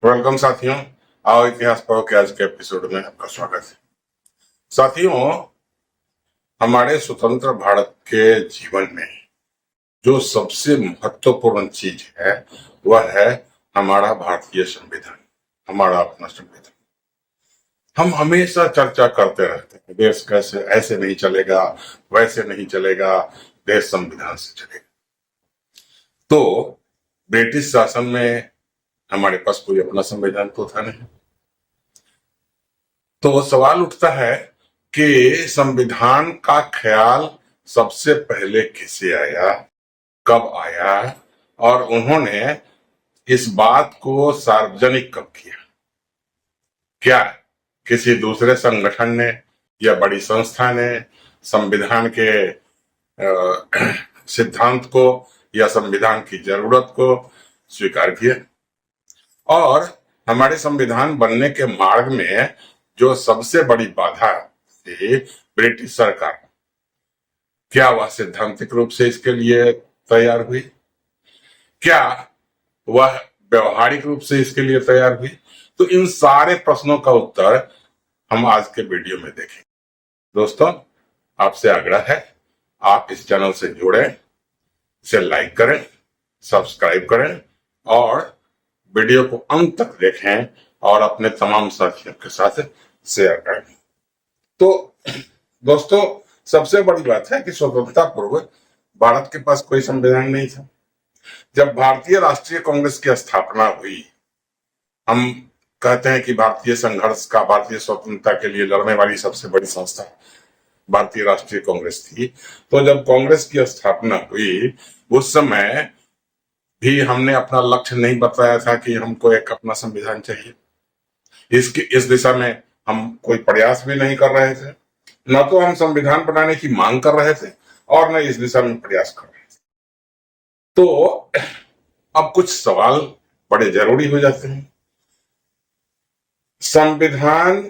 Welcome साथियों। आओ इतिहास पढ़ो के आज के एपिसोड में आपका स्वागत है। साथियों, हमारे स्वतंत्र भारत के जीवन में जो सबसे महत्वपूर्ण चीज है वह है हमारा भारतीय संविधान, हमारा अपना संविधान। हम हमेशा चर्चा करते रहते हैं देश कैसे ऐसे नहीं चलेगा, वैसे नहीं चलेगा, देश संविधान से चलेगा। तो ब्रिटिश शासन में हमारे पास कोई अपना संविधान तो था नहीं। तो सवाल उठता है कि संविधान का ख्याल सबसे पहले किसे आया, कब आया और उन्होंने इस बात को सार्वजनिक कब किया? क्या किसी दूसरे संगठन ने या बड़ी संस्था ने संविधान के सिद्धांत को या संविधान की जरूरत को स्वीकार किया? और हमारे संविधान बनने के मार्ग में जो सबसे बड़ी बाधा थी ब्रिटिश सरकार, क्या वह सैद्धांतिक रूप से इसके लिए तैयार हुई? क्या वह व्यवहारिक रूप से इसके लिए तैयार हुई? तो इन सारे प्रश्नों का उत्तर हम आज के वीडियो में देखेंगे। दोस्तों, आपसे आग्रह है आप इस चैनल से जुड़ें, इसे लाइक करें, सब्सक्राइब करें और वीडियो को अंत तक देखें और अपने तमाम साथियों के साथ शेयर करें। तो दोस्तों, सबसे बड़ी बात है कि स्वतंत्रता पूर्व भारत के पास कोई संविधान नहीं था। जब भारतीय राष्ट्रीय कांग्रेस की स्थापना हुई, हम कहते हैं कि भारतीय संघर्ष का, भारतीय स्वतंत्रता के लिए लड़ने वाली सबसे बड़ी संस्था भारतीय राष्ट्रीय कांग्रेस थी। तो जब कांग्रेस की स्थापना हुई उस समय भी हमने अपना लक्ष्य नहीं बताया था कि हमको एक अपना संविधान चाहिए। इस दिशा में हम कोई प्रयास भी नहीं कर रहे थे। न तो हम संविधान बनाने की मांग कर रहे थे और न इस दिशा में प्रयास कर रहे थे। तो अब कुछ सवाल बड़े जरूरी हो जाते हैं। संविधान,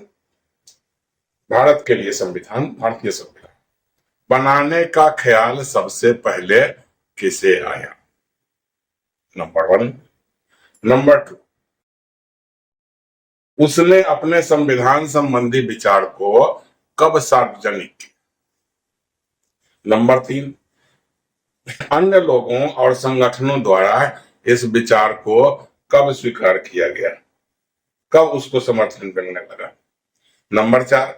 भारत के लिए संविधान, भारतीय संविधान बनाने का ख्याल सबसे पहले किसे आया? नंबर 1। नंबर 2, उसने अपने संविधान संबंधी विचार को कब सार्वजनिक किया? नंबर 3, अन्य लोगों और संगठनों द्वारा इस विचार को कब स्वीकार किया गया, कब उसको समर्थन मिलने लगा? नंबर 4,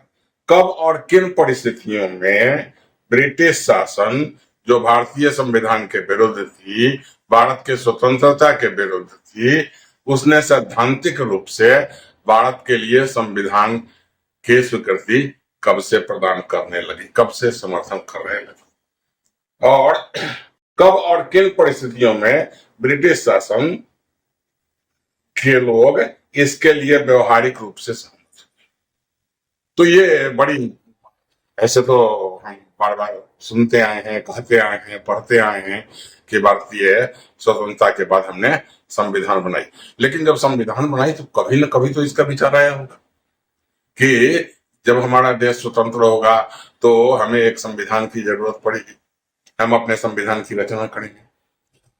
कब और किन परिस्थितियों में ब्रिटिश शासन, जो भारतीय संविधान के विरुद्ध थी, भारत के स्वतंत्रता के विरुद्ध थी, उसने सैद्धांतिक रूप से भारत के लिए संविधान की स्वीकृति कब से प्रदान करने लगी, कब से समर्थन करने लगी? और कब और किन परिस्थितियों में ब्रिटिश शासन के लोग इसके लिए व्यवहारिक रूप से सहमत? तो ये बड़ी, ऐसे तो हम बार बार सुनते आए हैं, कहते आए हैं, पढ़ते आए हैं कि भारतीय स्वतंत्रता के बाद हमने संविधान बनाई। लेकिन जब संविधान बनाई तो कभी न कभी तो इसका विचार आया होगा कि जब हमारा देश स्वतंत्र होगा तो हमें एक संविधान की जरूरत पड़ेगी, हम अपने संविधान की रचना करेंगे।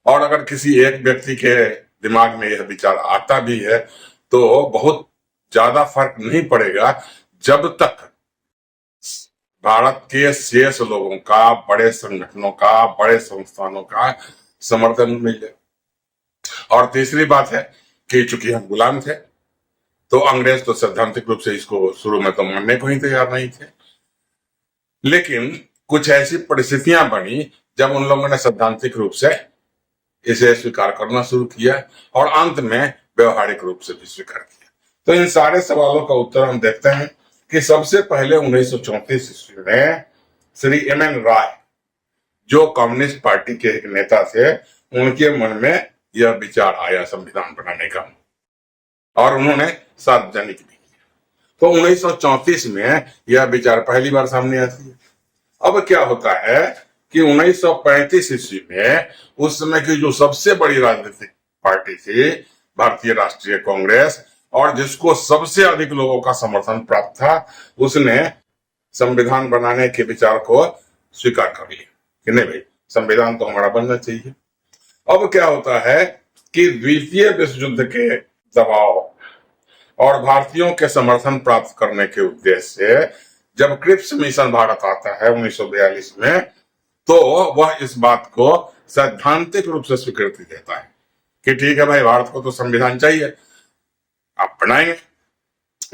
और अगर किसी एक व्यक्ति के दिमाग में यह विचार आता भी है तो बहुत ज्यादा फर्क नहीं पड़ेगा जब तक भारत के शेष लोगों का, बड़े संगठनों का, बड़े संस्थानों का समर्थन मिले। और तीसरी बात है कि चूंकि हम गुलाम थे तो अंग्रेज तो सैद्धांतिक रूप से इसको शुरू में तो मानने को ही तैयार नहीं थे। लेकिन कुछ ऐसी परिस्थितियां बनी जब उन लोगों ने सैद्धांतिक रूप से इसे स्वीकार करना शुरू किया और अंत में व्यवहारिक रूप से भी स्वीकार किया। तो इन सारे सवालों का उत्तर हम देखते हैं कि सबसे पहले 1934 ईस्वी में श्री एम.एन. राय, जो कम्युनिस्ट पार्टी के एक नेता थे, उनके मन में यह विचार आया संविधान बनाने का और उन्होंने सार्वजनिक भी किया। तो 1934 में यह विचार पहली बार सामने आती है। अब क्या होता है कि 1935 ईस्वी में उस समय की जो सबसे बड़ी राजनीतिक पार्टी थी भारतीय राष्ट्रीय कांग्रेस, और जिसको सबसे अधिक लोगों का समर्थन प्राप्त था, उसने संविधान बनाने के विचार को स्वीकार कर लिया कि नहीं भाई, संविधान तो हमारा बनना चाहिए। अब क्या होता है कि द्वितीय विश्व युद्ध के दबाव और भारतीयों के समर्थन प्राप्त करने के उद्देश्य से जब क्रिप्स मिशन भारत आता है 1942 में, तो वह इस बात को सैद्धांतिक रूप से स्वीकृति देता है कि ठीक है भाई, भारत को तो संविधान चाहिए, आप बनाएंगे,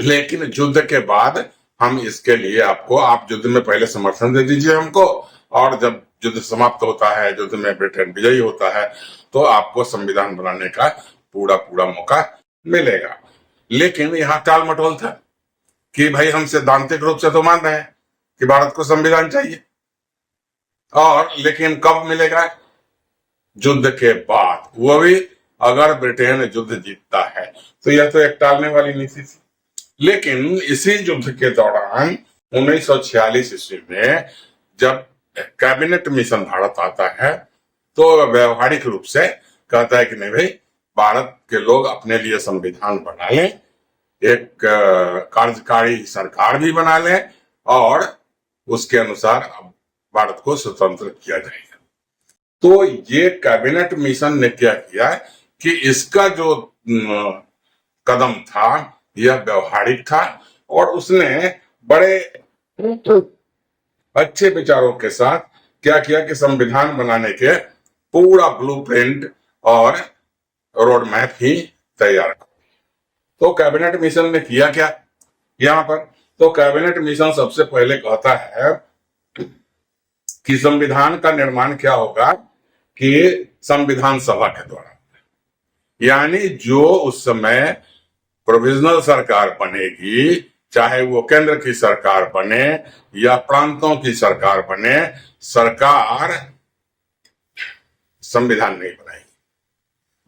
लेकिन युद्ध के बाद हम इसके लिए आपको, आप युद्ध में पहले समर्थन दे दीजिए हमको, और जब युद्ध समाप्त होता है, युद्ध में ब्रिटेन विजयी होता है, तो आपको संविधान बनाने का पूरा पूरा मौका मिलेगा। लेकिन यहाँ टाल मटोल था कि भाई हम सैद्धांतिक रूप से तो मान रहे हैं कि भारत को संविधान चाहिए, और लेकिन कब मिलेगा? युद्ध के बाद, वो भी अगर ब्रिटेन युद्ध जीतता है। तो यह तो एक टालने वाली नीति थी। लेकिन इसी युद्ध के दौरान 1946 ईस्वी में जब कैबिनेट मिशन भारत आता है, तो व्यवहारिक रूप से कहता है कि नहीं भाई, भारत के लोग अपने लिए संविधान बना लें, एक कार्यकारी सरकार भी बना लें, और उसके अनुसार भारत को स्वतंत्र किया जाएगा। तो ये कैबिनेट मिशन ने क्या किया कि इसका जो कदम था यह व्यवहारिक था, और उसने बड़े अच्छे विचारों के साथ क्या किया कि संविधान बनाने के पूरा ब्लूप्रिंट और रोड मैप ही तैयार कर। तो कैबिनेट मिशन ने किया क्या यहाँ पर? तो कैबिनेट मिशन सबसे पहले कहता है कि संविधान का निर्माण क्या होगा कि संविधान सभा के द्वारा, यानी जो उस समय प्रोविजनल सरकार बनेगी, चाहे वो केंद्र की सरकार बने या प्रांतों की सरकार बने, सरकार संविधान नहीं बनाएगी।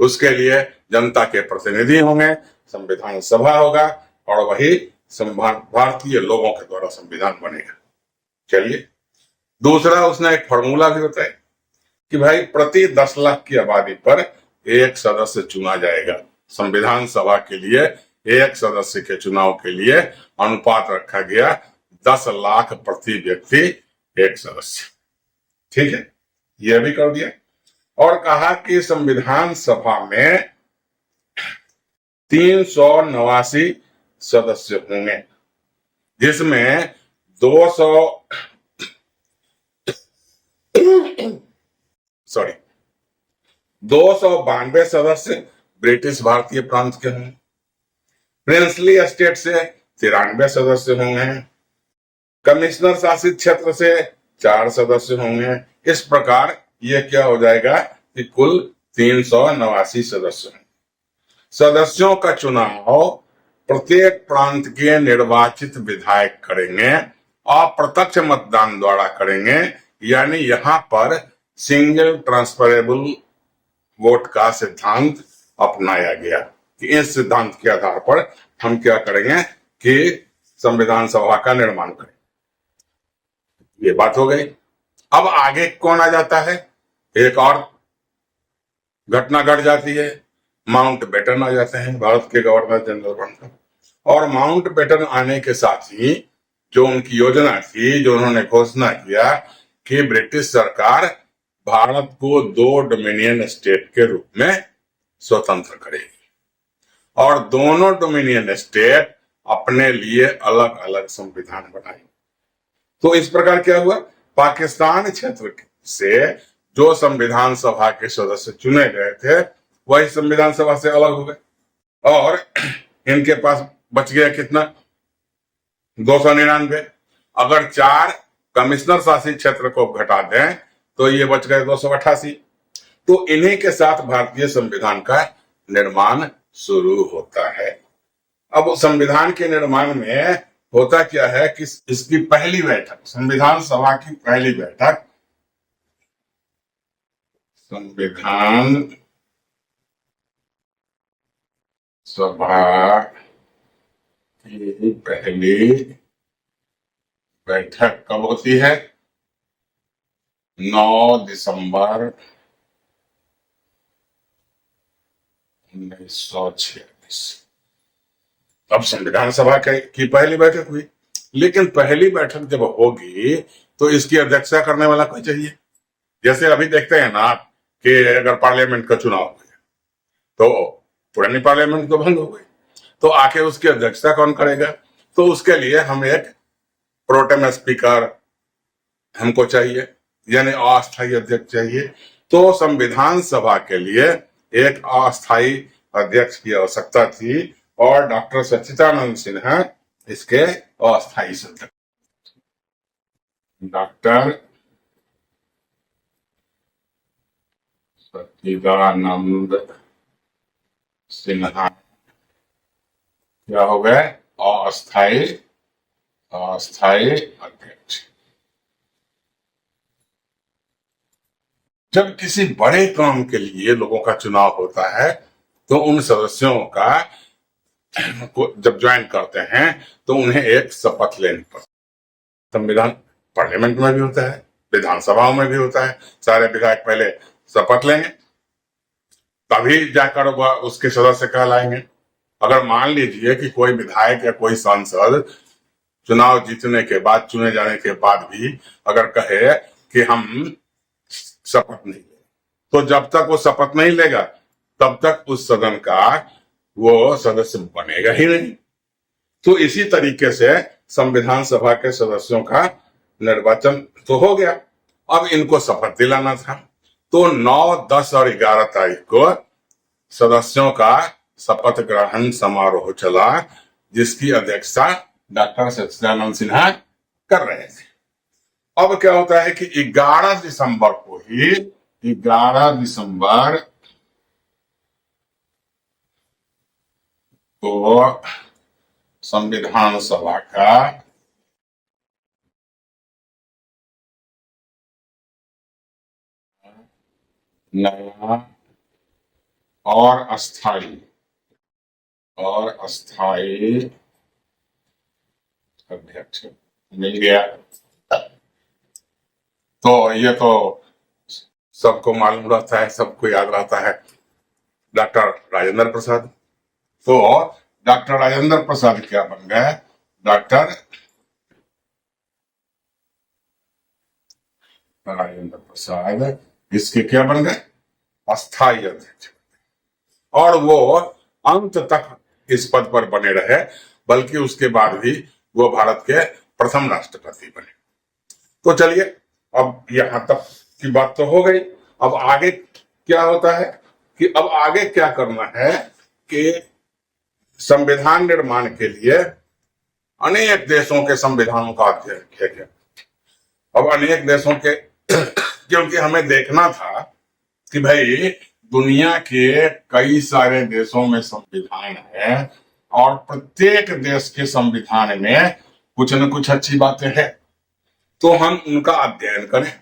उसके लिए जनता के प्रतिनिधि होंगे, संविधान सभा होगा, और वही भारतीय लोगों के द्वारा संविधान बनेगा। चलिए, दूसरा उसने एक फॉर्मूला भी बताया कि भाई प्रति 10 लाख की आबादी पर एक सदस्य चुना जाएगा। संविधान सभा के लिए एक सदस्य के चुनाव के लिए अनुपात रखा गया 10 लाख प्रति व्यक्ति एक सदस्य। ठीक है, यह भी कर दिया, और कहा कि संविधान सभा में 389 सदस्य होंगे, जिसमें 292 सदस्य ब्रिटिश भारतीय प्रांत के होंगे, प्रिंसली स्टेट से 93 सदस्य होंगे, कमिश्नर शासित क्षेत्र से 4 सदस्य होंगे। इस प्रकार ये क्या हो जाएगा कि कुल 389 सदस्य होंगे। सदस्यों का चुनाव प्रत्येक प्रांत के निर्वाचित विधायक करेंगे, अप्रत्यक्ष मतदान द्वारा करेंगे, यानी यहाँ पर सिंगल ट्रांसफरेबल वोट का सिद्धांत अपनाया गया कि इस सिद्धांत के आधार पर हम क्या करेंगे कि संविधान सभा का निर्माण करें। ये बात हो गई। अब आगे कौन आ जाता है? एक और घटना घट जाती है, माउंट बेटन आ जाते हैं भारत के गवर्नर जनरल बनकर, और माउंट बेटन आने के साथ ही जो उनकी योजना थी, जो उन्होंने घोषणा किया कि ब्रिटिश सरकार भारत को 2 डोमिनियन स्टेट के रूप में स्वतंत्र करेगी, और दोनों डोमिनियन स्टेट अपने लिए अलग अलग संविधान बनाएंगे। तो इस प्रकार क्या हुआ, पाकिस्तान क्षेत्र से जो संविधान सभा के सदस्य चुने गए थे वही संविधान सभा से अलग हो गए, और इनके पास बच गया कितना? 299। अगर 4 कमिश्नर शासित क्षेत्र को घटा दें तो ये बच गए 288। तो इन्हीं के साथ भारतीय संविधान का निर्माण शुरू होता है। अब संविधान के निर्माण में होता क्या है कि इसकी पहली बैठक, संविधान सभा की पहली बैठक, संविधान सभा की पहली बैठक कब होती है? 9 दिसंबर 1946। अब संविधान सभा की पहली बैठक हुई, लेकिन पहली बैठक जब होगी तो इसकी अध्यक्षता करने वाला कोई चाहिए। जैसे अभी देखते हैं ना कि अगर पार्लियामेंट का चुनाव हो गया तो पुरानी पार्लियामेंट तो भंग हो गई, तो आके उसकी अध्यक्षता कौन करेगा? तो उसके लिए हम एक प्रोटेम स्पीकर हमको चाहिए, यानी अस्थायी अध्यक्ष चाहिए। तो संविधान सभा के लिए एक अस्थायी अध्यक्ष की आवश्यकता थी और डॉक्टर सच्चिदानंद सिन्हा इसके अस्थायी सदस्य। डॉक्टर सच्चिदानंद सिन्हा क्या हो गए? अस्थायी अध्यक्ष। जब किसी बड़े काम के लिए लोगों का चुनाव होता है तो उन सदस्यों का जब ज्वाइन करते हैं तो उन्हें एक शपथ लेनी पड़ती है। संविधान पार्लियामेंट में भी होता है, विधानसभाओं में भी होता है। सारे विधायक पहले शपथ लेंगे तभी जाकर वह उसके सदस्य कहलाएंगे। अगर मान लीजिए कि कोई विधायक या कोई सांसद चुनाव जीतने के बाद, चुने जाने के बाद भी अगर कहे कि हम शपथ नहीं लेंगे, तो जब तक वो शपथ नहीं लेगा तब तक उस सदन का वो सदस्य बनेगा ही नहीं। तो इसी तरीके से संविधान सभा के सदस्यों का निर्वाचन तो हो गया, अब इनको शपथ दिलाना था। तो 9, 10 और 11 तारीख को सदस्यों का शपथ ग्रहण समारोह चला, जिसकी अध्यक्षता डॉक्टर सच्चिदानंद सिन्हा कर रहे थे। अब क्या होता है कि 11 दिसंबर को ही 11 दिसंबर को संविधान सभा का नया और अस्थायी अध्यक्ष मिल गया। तो ये तो सबको मालूम रहता है, सबको याद रहता है, डॉक्टर राजेंद्र प्रसाद। तो डॉक्टर राजेंद्र प्रसाद क्या बन गए? डॉक्टर राजेंद्र प्रसाद इसके क्या बन गए? अस्थायी अध्यक्ष। और वो अंत तक इस पद पर बने रहे, बल्कि उसके बाद भी वो भारत के प्रथम राष्ट्रपति बने। तो चलिए, अब यहां तक की बात तो हो गई। अब आगे क्या होता है कि अब आगे क्या करना है कि संविधान निर्माण के लिए अनेक देशों के संविधानों का अध्ययन किया गया। अब अनेक देशों के क्योंकि हमें देखना था कि भाई दुनिया के कई सारे देशों में संविधान है और प्रत्येक देश के संविधान में कुछ न कुछ अच्छी बातें हैं, तो हम उनका अध्ययन करें।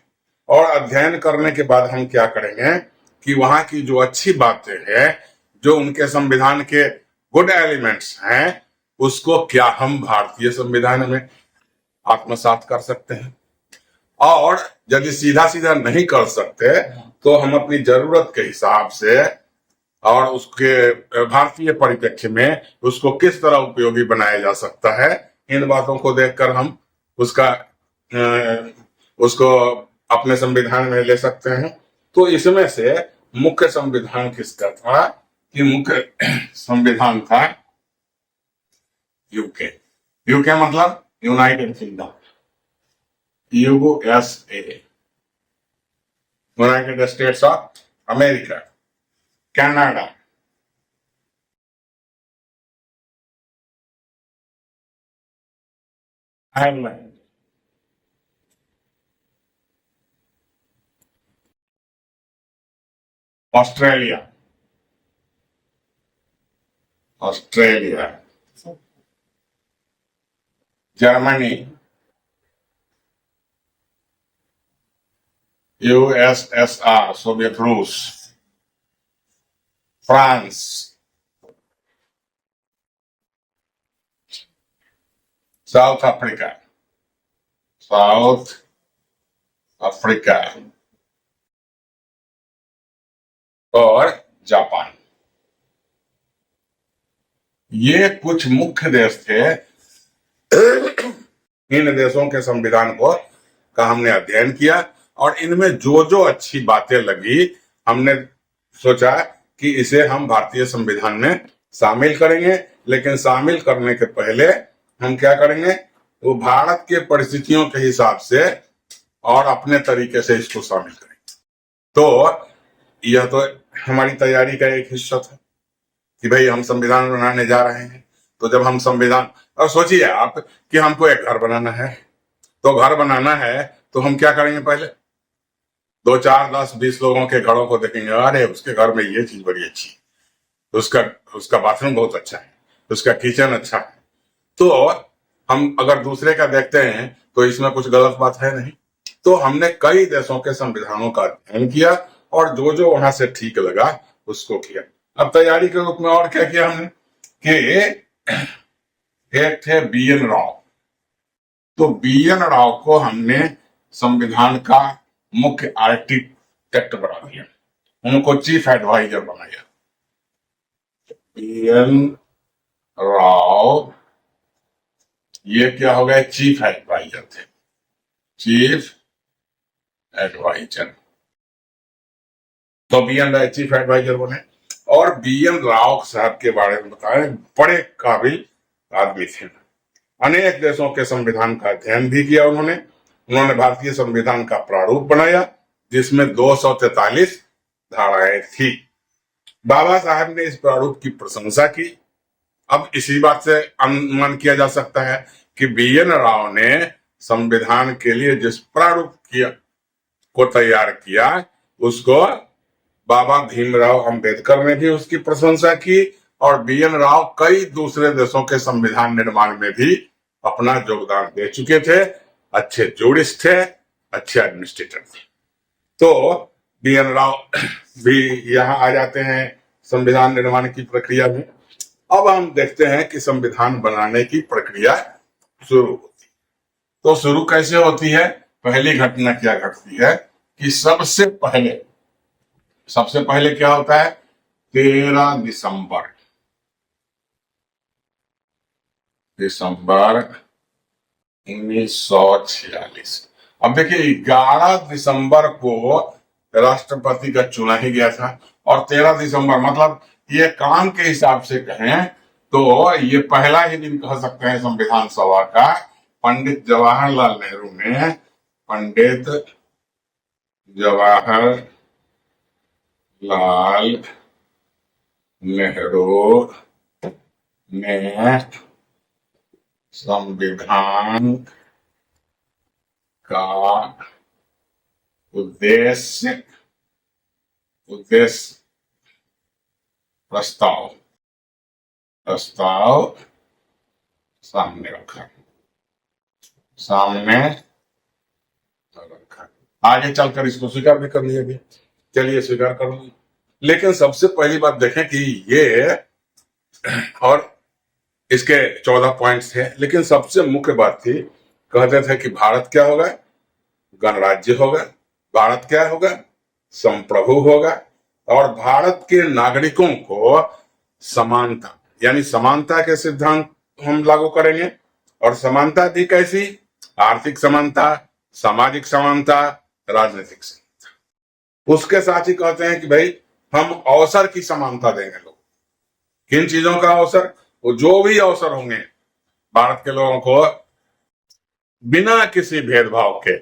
और अध्ययन करने के बाद हम क्या करेंगे कि वहां की जो अच्छी बातें हैं, जो उनके संविधान के गुड एलिमेंट्स हैं, उसको क्या हम भारतीय संविधान में आत्मसात कर सकते हैं। और यदि सीधा सीधा नहीं कर सकते तो हम अपनी जरूरत के हिसाब से और उसके भारतीय परिप्रेक्ष्य में उसको किस तरह उपयोगी बनाया जा सकता है, इन बातों को देखकर हम उसको अपने संविधान में ले सकते हैं। तो इसमें से मुख्य संविधान किसका था कि मुख्य संविधान था यूके। यूके मतलब United kingdom, USA, United states of America, Canada, Ireland, Australia, Germany, USSR Soviet रूस, फ्रांस, साउथ अफ्रीका और जापान। ये कुछ मुख्य देश थे। इन देशों के संविधान का हमने अध्ययन किया और इनमें जो जो अच्छी बातें लगी हमने सोचा कि इसे हम भारतीय संविधान में शामिल करेंगे, लेकिन शामिल करने के पहले हम क्या करेंगे, वो भारत के परिस्थितियों के हिसाब से और अपने तरीके से इसको शामिल करेंगे। तो यह तो हमारी तैयारी का एक हिस्सा था कि भाई हम संविधान बनाने जा रहे हैं। तो जब हम संविधान, और सोचिए आप कि हमको एक घर बनाना है, तो घर बनाना है तो हम क्या करेंगे, पहले 2 4 10 20 लोगों के घरों को देखेंगे, अरे उसके घर में ये चीज बड़ी अच्छी है, उसका उसका बाथरूम बहुत अच्छा है, उसका किचन अच्छा है। तो हम अगर दूसरे का देखते हैं तो इसमें कुछ गलत बात है नहीं। तो हमने कई देशों के संविधानों का अध्ययन किया और जो जो वहां से ठीक लगा उसको किया। अब तैयारी के रूप में और क्या किया हमने कि एक थे BN राव। तो BN राव को हमने संविधान का मुख्य आर्किटेक्ट बना दिया, उनको चीफ एडवाइजर बनाया। BN राव ये क्या हो गए, चीफ एडवाइजर थे, चीफ एडवाइजर। तो BN राव चीफ एडवाइजर बने और BN राव साहब के बारे में बताएं, बड़े काबिल आदमी थे। अनेक देशों के संविधान का अध्ययन भी किया उन्होंने भारतीय संविधान का प्रारूप बनाया जिसमें 243 धाराएं थी। बाबा साहब ने इस प्रारूप की प्रशंसा की। अब इसी बात से अनुमान किया जा सकता है कि BN राव ने संविधान के लिए जिस प्रारूप को तैयार किया उसको बाबा भीमराव अंबेडकर ने भी उसकी प्रशंसा की और BN राव कई दूसरे देशों के संविधान निर्माण में भी अपना योगदान दे चुके थे, अच्छे जूरिस्ट थे, अच्छे एडमिनिस्ट्रेटर थे। तो BN राव भी यहाँ आ जाते हैं संविधान निर्माण की प्रक्रिया में। अब हम देखते हैं कि संविधान बनाने की प्रक्रिया शुरू होती है। तो शुरू कैसे होती है, पहली घटना क्या घटती है कि सबसे पहले क्या होता है, 13 दिसंबर 1946। अब देखिए 11 दिसंबर को राष्ट्रपति का चुना ही गया था और 13 दिसंबर मतलब ये काम के हिसाब से कहें तो ये पहला ही दिन कह सकते हैं संविधान सभा का। पंडित जवाहरलाल नेहरू ने संविधान का उद्देश्य प्रस्ताव सामने रखा। आगे चलकर इसको स्वीकार भी कर लिया गया, चलिए स्वीकार कर लो। लेकिन सबसे पहली बात देखें कि ये, और इसके 14 पॉइंट्स थे, लेकिन सबसे मुख्य बात थी, कहते थे कि भारत क्या होगा, गणराज्य होगा, भारत क्या होगा, संप्रभु होगा और भारत के नागरिकों को समानता, यानी समानता के सिद्धांत हम लागू करेंगे। और समानता भी कैसी, आर्थिक समानता, सामाजिक समानता, राजनीतिक समानता। उसके साथ ही कहते हैं कि भाई हम अवसर की समानता देंगे लोग। किन चीजों का अवसर, वो जो भी अवसर होंगे भारत के लोगों को बिना किसी भेदभाव के,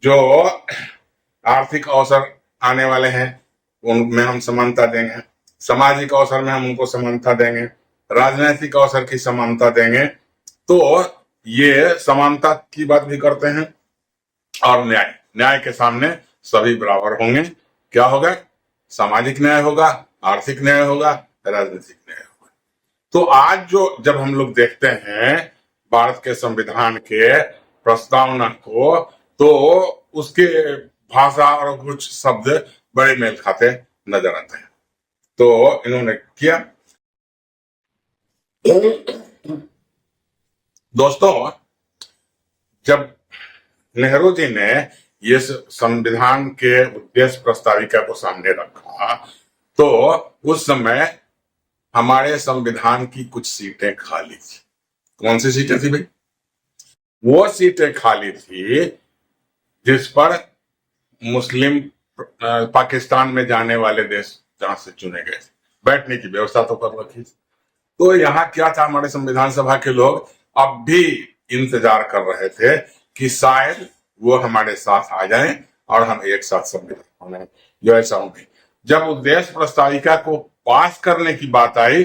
जो आर्थिक अवसर आने वाले हैं उनमें हम समानता देंगे, सामाजिक अवसर में हम उनको समानता देंगे, राजनीतिक अवसर की समानता देंगे। तो ये समानता की बात भी करते हैं। और न्याय के सामने सभी बराबर होंगे। क्या होगा, सामाजिक न्याय होगा, आर्थिक न्याय होगा, राजनीतिक न्याय होगा। तो आज जब हम लोग देखते हैं भारत के संविधान के प्रस्तावना को, तो उसके भाषा और कुछ शब्द बड़े मेल खाते नजर आते हैं। तो इन्होंने किया। दोस्तों, जब नेहरू जी ने ये संविधान के उद्देश्य प्रस्ताविका को सामने रखा तो उस समय हमारे संविधान की कुछ सीटें खाली थी। कौन सी सीटें थी भाई? वो सीटें खाली थी जिस पर मुस्लिम पाकिस्तान में जाने वाले देश जहां से चुने गए थे, बैठने की व्यवस्था तो कर रखी थी। तो यहाँ क्या था, हमारे संविधान सभा के लोग अब भी इंतजार कर रहे थे कि शायद वो हमारे साथ आ जाएं और हम एक साथ संविधान बनाएं। जो ऐसा हो गई, जब उद्देश्य प्रस्ताविका को पास करने की बात आई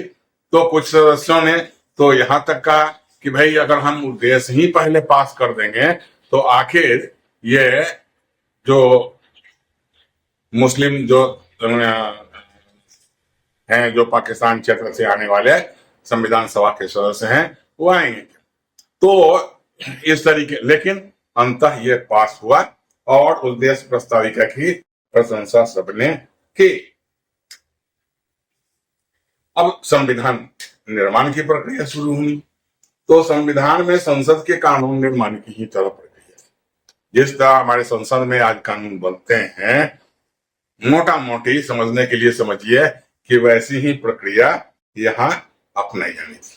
तो कुछ सदस्यों ने तो यहाँ तक कहा कि भाई अगर हम उद्देश्य ही पहले पास कर देंगे तो आखिर ये जो मुस्लिम जो हैं, जो पाकिस्तान क्षेत्र से आने वाले संविधान सभा के सदस्य हैं, वो आएंगे। तो इस तरीके, लेकिन अंततः ये पास हुआ और उद्देश्य प्रस्ताविका की प्रशंसा सबने की। अब संविधान निर्माण की प्रक्रिया शुरू हुई। तो संविधान में संसद के कानून निर्माण की ही तरह प्रक्रिया, जिस तरह हमारे संसद में आज कानून बनते हैं, मोटा मोटी समझने के लिए समझिए कि वैसी ही प्रक्रिया यहाँ अपनाई जानी थी।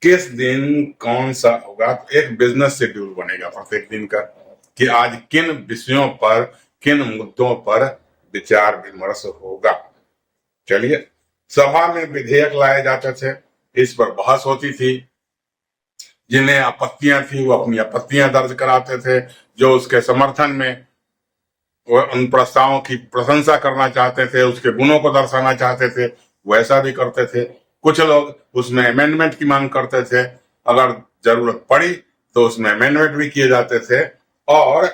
किस दिन कौन सा होगा, तो एक बिजनेस शेड्यूल बनेगा प्रत्येक दिन का कि आज किन विषयों पर, किन मुद्दों पर विचार विमर्श होगा। चलिए, सभा में विधेयक लाए जाते थे, इस पर बहस होती थी। जिन्हें आपत्तियां थी वो अपनी आपत्तियां दर्ज कराते थे, जो उसके समर्थन में वो उन प्रस्तावों की प्रशंसा करना चाहते थे, उसके गुणों को दर्शाना चाहते थे, वैसा भी करते थे। कुछ लोग उसमें अमेंडमेंट की मांग करते थे, अगर जरूरत पड़ी तो उसमें अमेंडमेंट भी किए जाते थे। और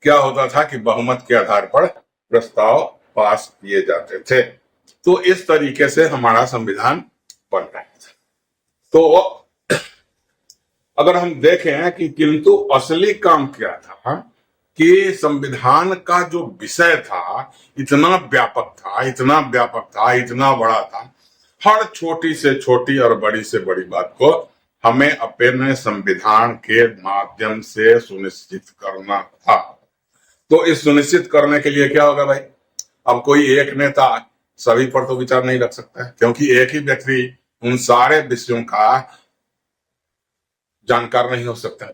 क्या होता था कि बहुमत के आधार पर प्रस्ताव पास किए जाते थे। तो इस तरीके से हमारा संविधान बन रहा था। तो अगर हम देखें कि किंतु असली काम क्या था, कि संविधान का जो विषय था इतना व्यापक था, इतना व्यापक था, इतना बड़ा था। हर छोटी से छोटी और बड़ी से बड़ी बात को हमें अपने संविधान के माध्यम से सुनिश्चित करना था। तो इस सुनिश्चित करने के लिए क्या होगा भाई, अब कोई एक नेता सभी पर तो विचार नहीं रख सकता है, क्योंकि एक ही व्यक्ति उन सारे विषयों का जानकार नहीं हो सकता।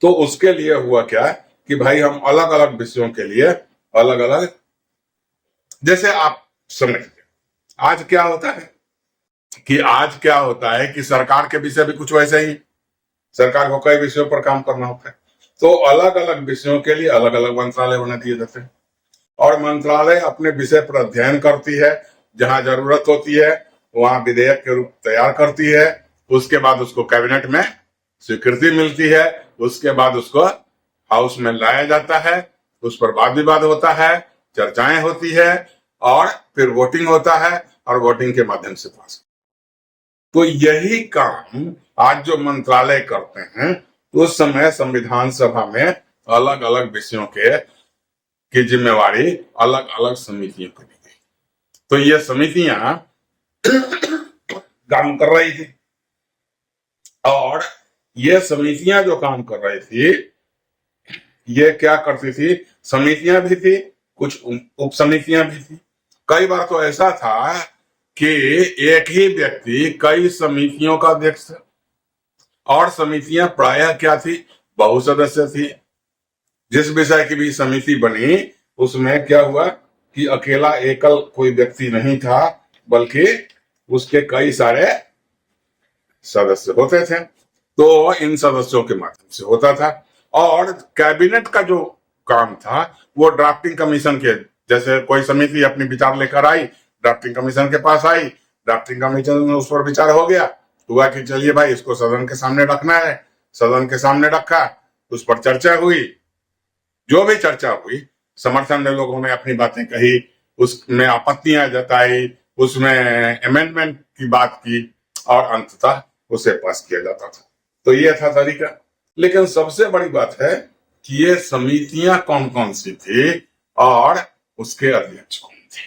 तो उसके लिए हुआ क्या कि भाई हम अलग अलग विषयों के लिए अलग अलग, जैसे आप समझते, आज क्या होता है कि सरकार के विषय भी कुछ वैसे ही, सरकार को कई विषयों पर काम करना होता है। तो अलग अलग विषयों के लिए अलग अलग मंत्रालय बना दिए जाते हैं और मंत्रालय अपने विषय पर अध्ययन करती है, जहां जरूरत होती है वहां विधेयक के रूप तैयार करती है, उसके बाद उसको कैबिनेट में स्वीकृति मिलती है, उसके बाद उसको हाउस में लाया जाता है, उस पर वाद विवाद होता है, चर्चाएं होती है और फिर वोटिंग होता है और वोटिंग के माध्यम से पास। तो यही काम आज जो मंत्रालय करते हैं, उस समय संविधान सभा में अलग अलग विषयों की जिम्मेवारी अलग अलग समितियों को दी गई। तो ये समितियां काम कर रही थी और ये समितियां जो काम कर रही थी, ये क्या करती थी, समितियां भी थी, कुछ उप समितियां भी थी। कई बार तो ऐसा था कि एक ही व्यक्ति कई समितियों का अध्यक्ष था और समितियां प्रायः क्या थी, बहुसदस्य थी। जिस विषय की भी समिति बनी उसमें क्या हुआ कि अकेला एकल कोई व्यक्ति नहीं था, बल्कि उसके कई सारे सदस्य होते थे। तो इन सदस्यों के माध्यम से होता था। और कैबिनेट का जो काम था वो ड्राफ्टिंग कमीशन के, जैसे कोई समिति अपनी विचार लेकर आई, ड्राफ्टिंग कमीशन के पास आई, ड्राफ्टिंग कमीशन में उस पर विचार हो गया, हुआ कि चलिए भाई इसको सदन के सामने रखना है, सदन के सामने रखा, उस पर चर्चा हुई, जो भी चर्चा हुई, समर्थन में लोगों ने अपनी बातें कही, उसमें आपत्तियां जताई, उसमें अमेंडमेंट की बात की और अंततः उसे पास किया जाता था। तो ये था तरीका। लेकिन सबसे बड़ी बात है कि ये समितियां कौन कौन सी थी और उसके अध्यक्ष कौन थे,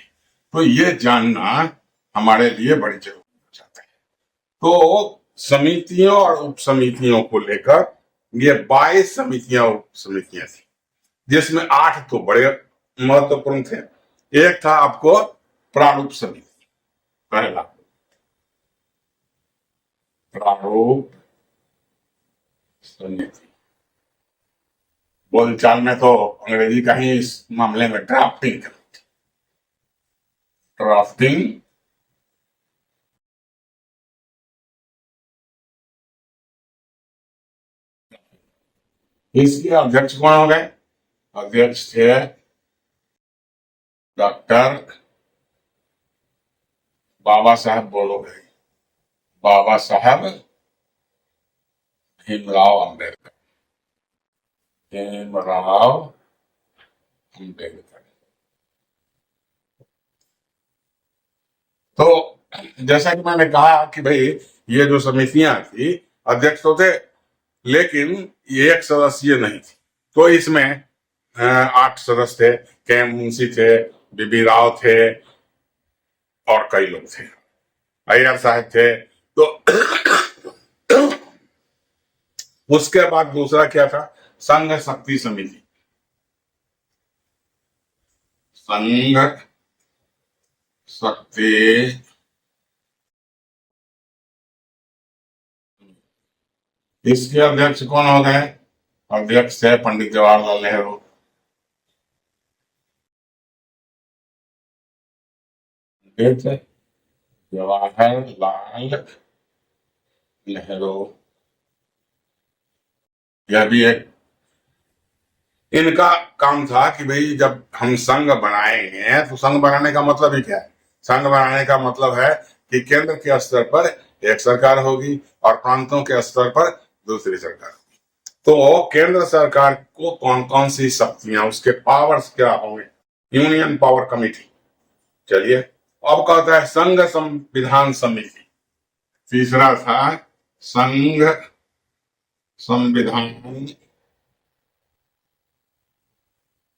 तो ये जानना हमारे लिए बड़ी जरूरी हो जाता है। तो समितियों और उप समितियों को लेकर ये 22 समितियां उप समितियां थी, जिसमें 8 तो बड़े महत्वपूर्ण थे। एक था आपको प्रारूप समिति, पहला प्रारूप समिति, बोलचाल में तो अंग्रेजी का ही इस मामले में ड्राफ्टिंग ड्राफ्टिंग, इसके अध्यक्ष कौन हो गए? अध्यक्ष थे डॉक्टर बाबा साहब, बोलोगे बाबा साहब भीमराव अम्बेडकर, भीमराव अम्बेडकर। तो जैसा कि मैंने कहा कि भाई ये जो समितियां थी, अध्यक्ष तो थे लेकिन ये एक सदस्यीय नहीं थी, तो इसमें 8 सदस्य थे, के मुंशी थे, बीबी राव थे और कई लोग थे, अय्यर साहब थे। तो उसके बाद दूसरा क्या था? संघ शक्ति समिति। संघ शक्ति, इसके अध्यक्ष कौन हो गए? अध्यक्ष है पंडित जवाहरलाल नेहरू। जवाहरलाल नेहरू, यह भी एक इनका काम था कि भाई जब हम संघ बनाएंगे तो संघ बनाने का मतलब ही क्या है? संघ बनाने का मतलब है कि केंद्र के स्तर पर एक सरकार होगी और प्रांतों के स्तर पर दूसरी सरकार होगी। तो केंद्र सरकार को कौन कौन सी शक्तियां, उसके पावर्स क्या होंगे? Union power committee. चलिए, अब कहता है संघ संविधान समिति। तीसरा था संघ संविधान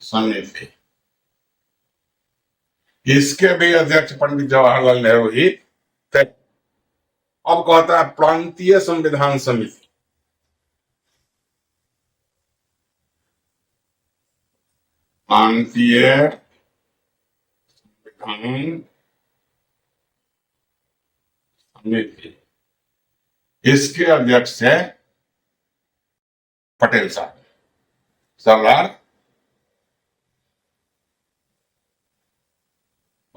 समिति, इसके भी अध्यक्ष पंडित जवाहरलाल नेहरू ही थे। अब कहता है प्रांतीय संविधान समिति। प्रांतीय संविधान समिति, इसके अध्यक्ष थे पटेल साहब, सरदार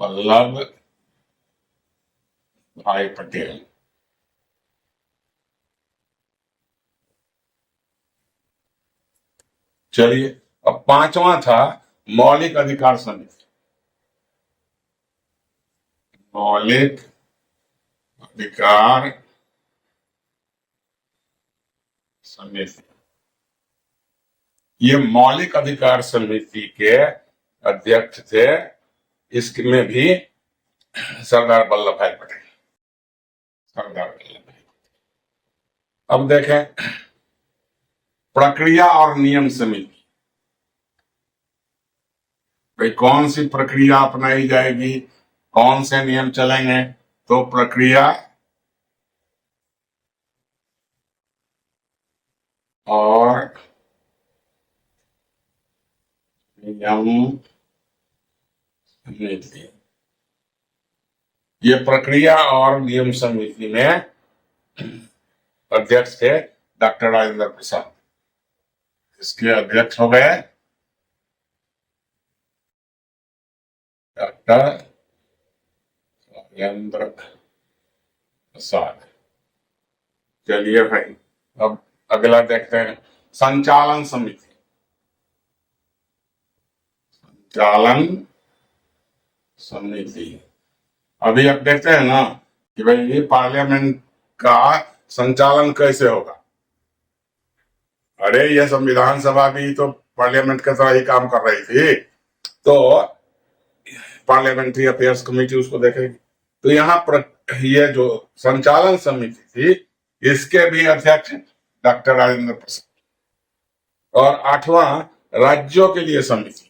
वल्लभ भाई पटेल। चलिए, अब पांचवा था मौलिक अधिकार समिति। मौलिक अधिकार समिति, ये मौलिक अधिकार समिति के अध्यक्ष थे, इसमें भी सरदार वल्लभ भाई पटेल। सरदार वल्लभ भाई। अब देखें प्रक्रिया और नियम समिति। भाई कौन सी प्रक्रिया अपनाई जाएगी, कौन से नियम चलेंगे? तो प्रक्रिया और नियम समिति, ये प्रक्रिया और नियम समिति में अध्यक्ष थे डॉक्टर राजेंद्र प्रसाद। इसके अध्यक्ष हो गए डॉक्टर राजेंद्र प्रसाद। चलिए भाई, अब अगला देखते हैं संचालन समिति। संचालन समिति, अभी आप देखते हैं ना कि भाई ये पार्लियामेंट का संचालन कैसे होगा। अरे यह संविधान सभा भी तो पार्लियामेंट की तरह ही काम कर रही थी, तो पार्लियामेंट्री अफेयर्स कमेटी उसको देखेगी। तो यहाँ ये जो संचालन समिति थी, इसके भी अध्यक्ष डॉक्टर राजेंद्र प्रसाद। और 8वां राज्यों के लिए समिति।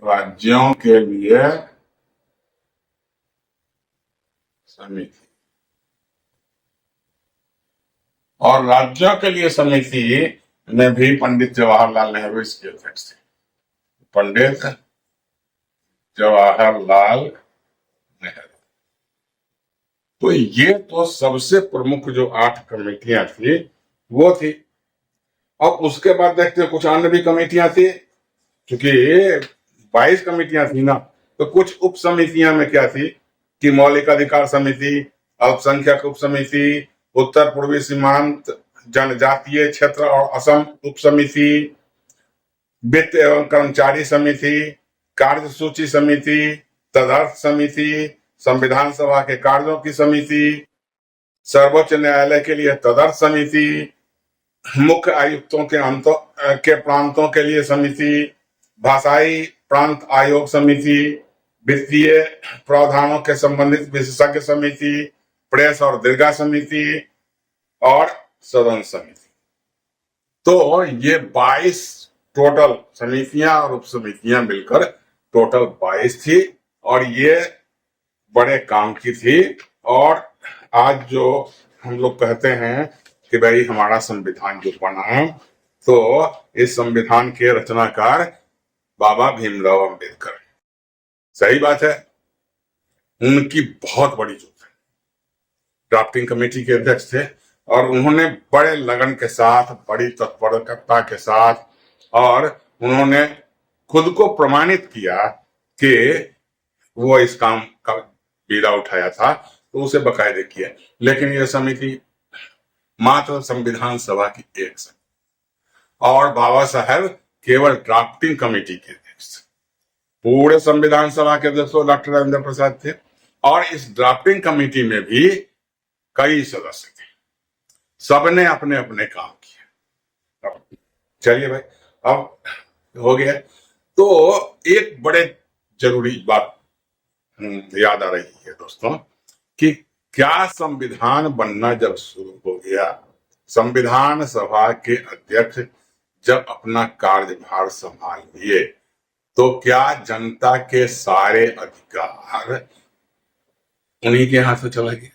राज्यों के लिए समिति, और राज्यों के लिए समिति में भी पंडित जवाहरलाल नेहरू इसके अध्यक्ष थे। पंडित जवाहरलाल नेहरू। तो ये तो सबसे प्रमुख जो 8 कमेटियां थी वो थी। अब उसके बाद देखते हैं कुछ अन्य भी कमेटियां थी। क्योंकि 22 कमेटियां थी ना, तो कुछ उप समितियां में क्या थी कि मौलिक अधिकार समिति, अल्पसंख्यक उप समिति, उत्तर पूर्वी सीमांत जनजातीय क्षेत्र और असम उप समिति, वित्त एवं कर्मचारी समिति, कार्यसूची समिति, तदर्थ समिति, संविधान सभा के कार्यों की समिति, सर्वोच्च न्यायालय के लिए तदर्थ समिति, मुख्य आयुक्तों के प्रांतों के लिए समिति, भाषाई प्रांत आयोग समिति, वित्तीय प्रावधानों के संबंधित विशेषज्ञ समिति, प्रेस और दीर्घा समिति और सदन समिति। तो ये 22 टोटल समितियां और उप समितियां मिलकर टोटल 22 थी और ये बड़े काम की थी। और आज जो हम लोग कहते हैं कि भाई हमारा संविधान जो बना है, तो इस संविधान के रचनाकार बाबा भीमराव अंबेडकर, सही बात है, उनकी बहुत बड़ी जोत है। ड्राफ्टिंग कमेटी के अध्यक्ष थे और उन्होंने बड़े लगन के साथ, बड़ी तत्परता के साथ, और उन्होंने खुद को प्रमाणित किया कि वो इस काम का बीड़ा उठाया था, तो उसे बकायदे किया। लेकिन यह समिति मात्र संविधान सभा की एक समिति और बाबा साहब केवल ड्राफ्टिंग कमेटी के अध्यक्ष थे। पूरे संविधान सभा के अध्यक्ष डॉक्टर राजेंद्र प्रसाद थे और इस ड्राफ्टिंग कमेटी में भी कई सदस्य थे, सबने अपने अपने काम किए। अब चलिए भाई, अब हो गया। तो एक बड़े जरूरी बात याद आ रही है दोस्तों कि क्या संविधान बनना जब शुरू हो गया, संविधान सभा के अध्यक्ष जब अपना कार्यभार संभाल लिए, तो क्या जनता के सारे अधिकार उन्हीं के हाथ से चला गया?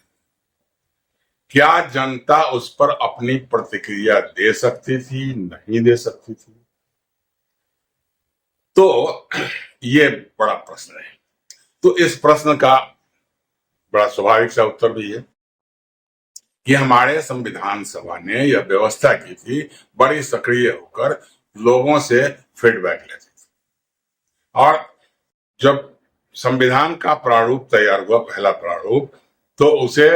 क्या जनता उस पर अपनी प्रतिक्रिया दे सकती थी, नहीं दे सकती थी? तो ये बड़ा प्रश्न है। तो इस प्रश्न का बड़ा स्वाभाविक सा उत्तर भी है कि हमारे संविधान सभा ने यह व्यवस्था की थी, बड़ी सक्रिय होकर लोगों से फीडबैक लेती थी। और जब संविधान का प्रारूप तैयार हुआ, पहला प्रारूप, तो उसे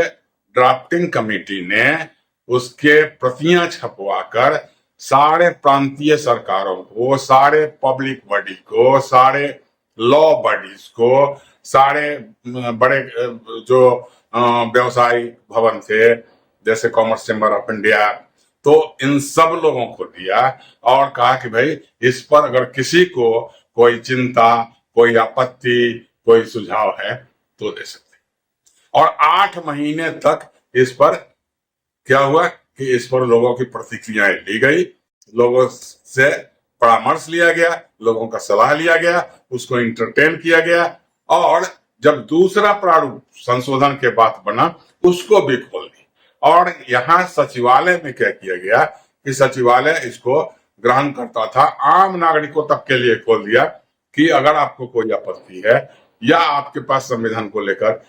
ड्राफ्टिंग कमेटी ने उसके प्रतियां छपवाकर सारे प्रांतीय सरकारों को, सारे पब्लिक बॉडी को, सारे लॉ बॉडीज को, सारे बड़े जो व्यवसायी भवन थे जैसे कॉमर्स चैम्बर ऑफ इंडिया, तो इन सब लोगों को दिया और कहा कि भाई इस पर अगर किसी को कोई चिंता, कोई आपत्ति, कोई सुझाव है तो दे सकते। और 8 महीने तक इस पर क्या हुआ कि इस पर लोगों की प्रतिक्रियाएं ली गई, लोगों से परामर्श लिया गया, लोगों का सलाह लिया गया, उसको इंटरटेन किया गया। और जब दूसरा प्रारूप संशोधन के बाद बना, उसको भी खोल दी। और यहाँ सचिवालय में क्या किया गया कि सचिवालय इसको ग्रहण करता था, आम नागरिकों तक के लिए खोल दिया कि अगर आपको कोई आपत्ति है या आपके पास संविधान को लेकर,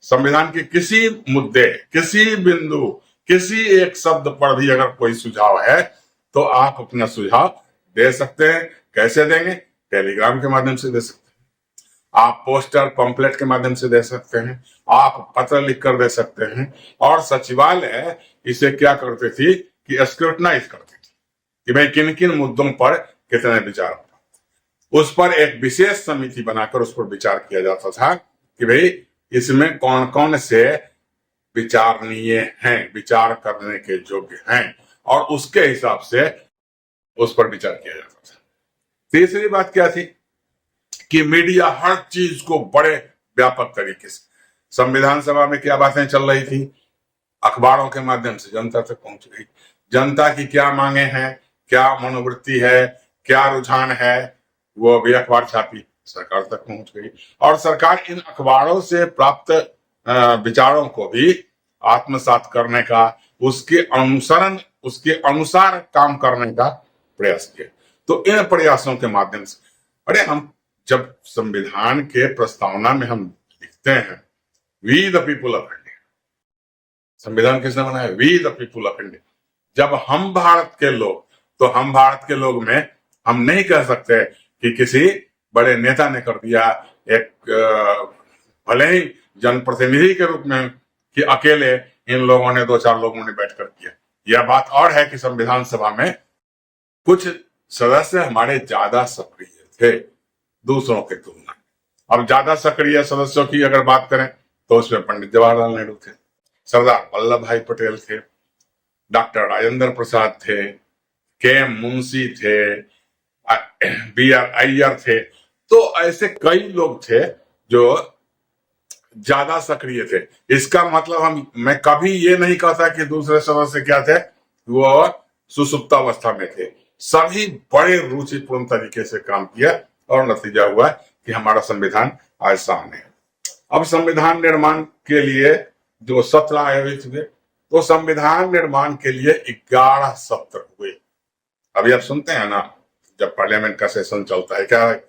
संविधान के किसी मुद्दे, किसी बिंदु, किसी एक शब्द पर भी अगर कोई सुझाव है, तो आप अपना सुझाव दे सकते हैं। कैसे देंगे? टेलीग्राम के माध्यम से दे सकते हैं, आप पोस्टर पंपलेट के माध्यम से दे सकते हैं, आप पत्र लिखकर दे सकते हैं। और सचिवालय इसे क्या करती थी कि स्क्रूटनाइज करती थी कि भाई किन किन मुद्दों पर कितने विचार होता, उस पर एक विशेष समिति बनाकर उस पर विचार किया जाता था कि भाई इसमें कौन कौन से विचारणीय हैं, विचार करने के योग्य हैं, और उसके हिसाब से उस पर विचार किया जाता था। तीसरी बात क्या थी कि मीडिया हर चीज को बड़े व्यापक तरीके से, संविधान सभा में क्या बातें चल रही थी, अखबारों के माध्यम से जनता तक पहुंच गई। जनता की क्या मांगे हैं, क्या मनोवृत्ति है, क्या रुझान है, वो भी अखबार छापी, सरकार तक पहुंच गई। और सरकार इन अखबारों से प्राप्त विचारों को भी आत्मसात करने का, उसके अनुसरण, उसके अनुसार काम करने का प्रयास किया। तो इन प्रयासों के माध्यम से, अरे हम जब संविधान के प्रस्तावना में हम लिखते हैं we the people of India, संविधान किसने बनाया? We the people of India. जब हम भारत के लोग, तो हम भारत के लोग में हम नहीं कह सकते कि किसी बड़े नेता ने कर दिया, एक भले ही जनप्रतिनिधि के रूप में कि अकेले इन लोगों ने 2-4 लोगों ने बैठकर किया। यह बात और है कि संविधान सभा में कुछ सदस्य हमारे ज्यादा सक्रिय थे दूसरों के तुलना में। अब ज्यादा सक्रिय सदस्यों की अगर बात करें तो उसमें पंडित जवाहरलाल नेहरू थे, सरदार वल्लभ भाई पटेल थे, डॉक्टर राजेंद्र प्रसाद थे, के.एम. मुंशी थे, बी.आर. अय्यर थे। तो ऐसे कई लोग थे जो ज्यादा सक्रिय थे। इसका मतलब मैं कभी ये नहीं कहता कि दूसरे सदस्य क्या थे, वो सुसुप्तावस्था में थे। सभी बड़े रुचिपूर्ण तरीके से काम किया और नतीजा हुआ कि हमारा संविधान आज सामने है। अब संविधान निर्माण के लिए जो सत्र आयोजित हुए, तो संविधान निर्माण के लिए 11 सत्र हुए। अभी आप सुनते हैं ना, जब पार्लियामेंट का सेशन चलता है, क्या है,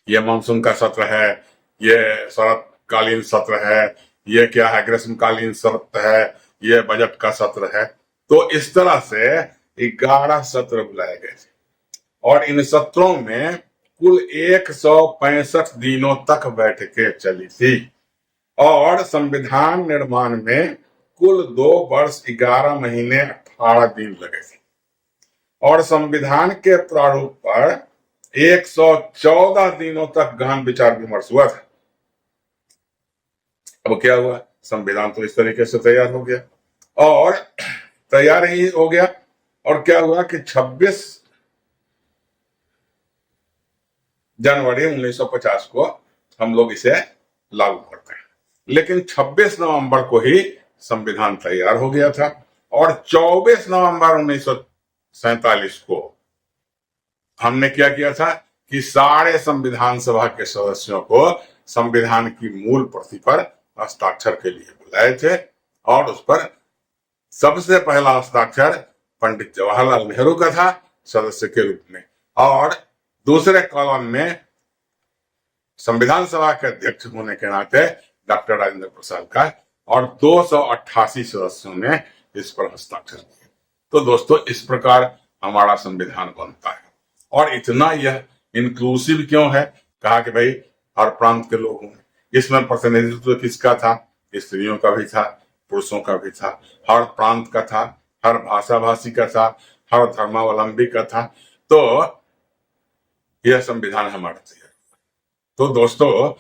ये मानसून का सत्र है, ये शरतकालीन सत्र है, ये क्या है, ग्रीष्मकालीन सत्र है, ये बजट का सत्र है। तो इस तरह से 11 सत्र बुलाए गए थे और इन सत्रों में कुल 165 दिनों तक बैठकें चली थी और संविधान निर्माण में कुल 2 वर्ष 11 महीने 18 दिन लगे थे और संविधान के प्रारूप पर 114 दिनों तक गहन विचार विमर्श हुआ था। अब क्या हुआ, संविधान तो इस तरीके से तैयार हो गया और तैयार ही हो गया और क्या हुआ कि 26 जनवरी 1950 को हम लोग इसे लागू करते हैं, लेकिन 26 नवंबर को ही संविधान तैयार हो गया था और 24 नवंबर 1947 को हमने क्या किया था कि सारे संविधान सभा के सदस्यों को संविधान की मूल प्रति पर हस्ताक्षर के लिए बुलाए थे और उस पर सबसे पहला हस्ताक्षर पंडित जवाहरलाल नेहरू का था सदस्य के रूप में और दूसरे कॉलम में संविधान सभा के अध्यक्ष होने के नाते डॉक्टर राजेंद्र प्रसाद का और 288 सदस्यों ने इस पर हस्ताक्षर किए। तो दोस्तों, इस प्रकार हमारा संविधान बनता है और इतना यह इंक्लूसिव क्यों है, कहा कि भाई हर प्रांत के लोग होंगे। इसमें प्रतिनिधित्व किसका था, स्त्रियों का भी था, पुरुषों का भी था, हर प्रांत का था, हर भाषा भाषी का था, हर धर्मावलंबी का था। तो यह संविधान हमारा तैयार। तो दोस्तों,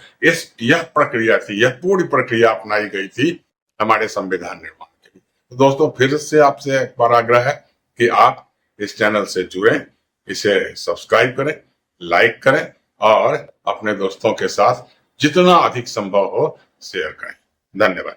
यह प्रक्रिया थी, यह पूरी प्रक्रिया अपनाई गई थी हमारे संविधान निर्माण के लिए। तो दोस्तों, फिर से आपसे एक बार आग्रह है कि आप इस चैनल से जुड़ें, इसे सब्सक्राइब करें, लाइक करें और अपने दोस्तों के साथ जितना अधिक संभव हो शेयर करें। धन्यवाद।